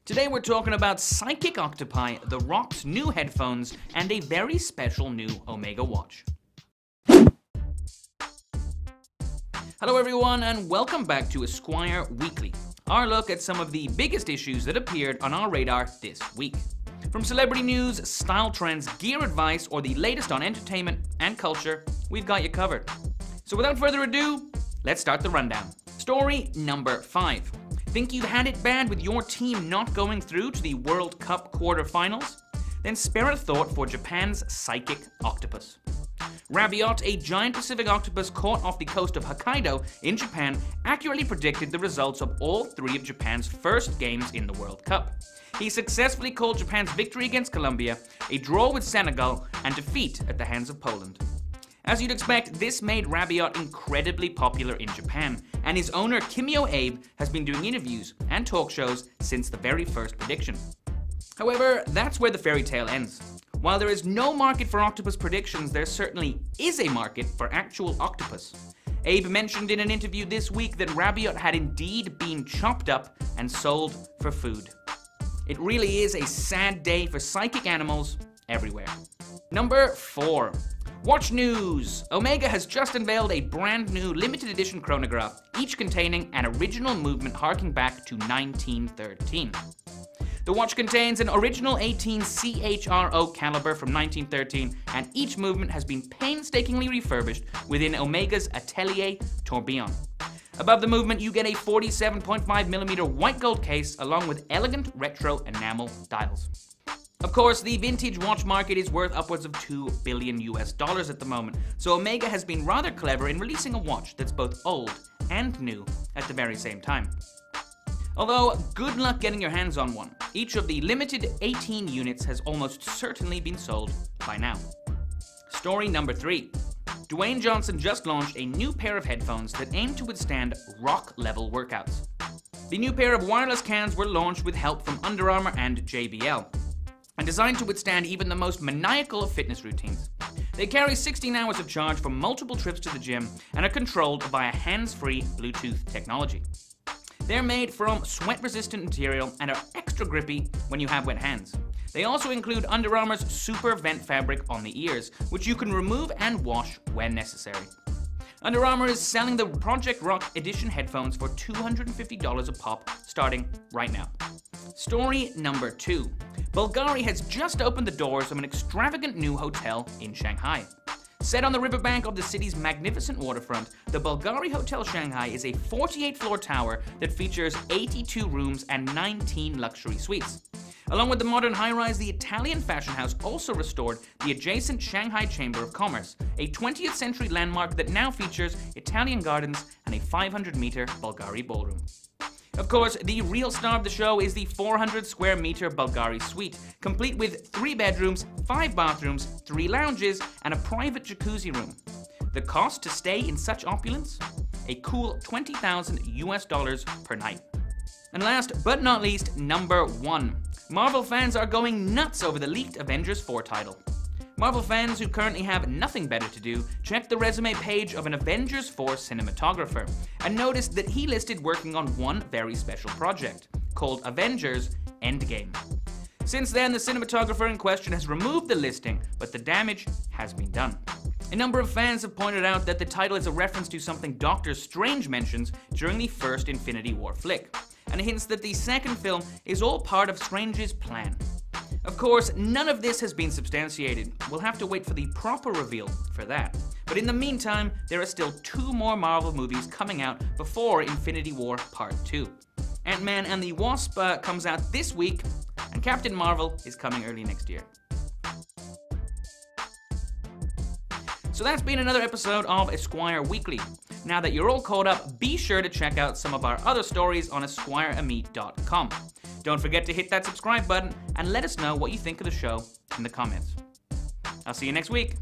Today we're talking about Psychic Octopi, The Rock's new headphones, and a very special new Omega watch. Hello everyone and welcome back to Esquire Weekly, our look at some of the biggest issues that appeared on our radar this week. From celebrity news, style trends, gear advice, or the latest on entertainment and culture, we've got you covered. So without further ado, let's start the rundown. Story number 5. Think you've had it bad with your team not going through to the World Cup quarterfinals? Then spare a thought for Japan's Psychic Octopus. Rabiot, a giant Pacific octopus caught off the coast of Hokkaido in Japan, accurately predicted the results of all 3 of Japan's first games in the World Cup. He successfully called Japan's victory against Colombia, a draw with Senegal, and defeat at the hands of Poland. As you'd expect, this made Rabiot incredibly popular in Japan, and his owner Kimio Abe has been doing interviews and talk shows since the very first prediction. However, that's where the fairy tale ends. While there is no market for octopus predictions, there certainly is a market for actual octopus. Abe mentioned in an interview this week that Rabiot had indeed been chopped up and sold for food. It really is a sad day for psychic animals everywhere. Number 4. Watch news! Omega has just unveiled a brand new limited edition chronograph, each containing an original movement harking back to 1913. The watch contains an original 18 CHRO caliber from 1913, and each movement has been painstakingly refurbished within Omega's Atelier Tourbillon. Above the movement, you get a 47.5mm white gold case along with elegant retro enamel dials. Of course, the vintage watch market is worth upwards of $2 billion at the moment, so Omega has been rather clever in releasing a watch that's both old and new at the very same time. Although, good luck getting your hands on one. Each of the limited 18 units has almost certainly been sold by now. Story number 3. Dwayne Johnson just launched a new pair of headphones that aim to withstand rock-level workouts. The new pair of wireless cans were launched with help from Under Armour and JBL, and designed to withstand even the most maniacal of fitness routines. They carry 16 hours of charge for multiple trips to the gym and are controlled via hands-free Bluetooth technology. They're made from sweat-resistant material and are extra grippy when you have wet hands. They also include Under Armour's super vent fabric on the ears, which you can remove and wash when necessary. Under Armour is selling the Project Rock Edition headphones for $250 a pop, starting right now. Story number 2. Bulgari has just opened the doors of an extravagant new hotel in Shanghai. Set on the riverbank of the city's magnificent waterfront, the Bulgari Hotel Shanghai is a 48-floor tower that features 82 rooms and 19 luxury suites. Along with the modern high-rise, the Italian fashion house also restored the adjacent Shanghai Chamber of Commerce, a 20th century landmark that now features Italian gardens and a 500-meter Bulgari ballroom. Of course, the real star of the show is the 400-square-meter Bulgari suite, complete with 3 bedrooms, 5 bathrooms, 3 lounges, and a private jacuzzi room. The cost to stay in such opulence? A cool $20,000 per night. And last but not least, number 1. Marvel fans are going nuts over the leaked Avengers 4 title. Marvel fans who currently have nothing better to do checked the resume page of an Avengers 4 cinematographer and noticed that he listed working on one very special project, called Avengers Endgame. Since then, the cinematographer in question has removed the listing, but the damage has been done. A number of fans have pointed out that the title is a reference to something Doctor Strange mentions during the first Infinity War flick, and hints that the second film is all part of Strange's plan. Of course, none of this has been substantiated. We'll have to wait for the proper reveal for that. But in the meantime, there are still 2 more Marvel movies coming out before Infinity War Part 2. Ant-Man and the Wasp comes out this week, and Captain Marvel is coming early next year. So that's been another episode of Esquire Weekly. Now that you're all caught up, be sure to check out some of our other stories on esquireame.com. Don't forget to hit that subscribe button and let us know what you think of the show in the comments. I'll see you next week.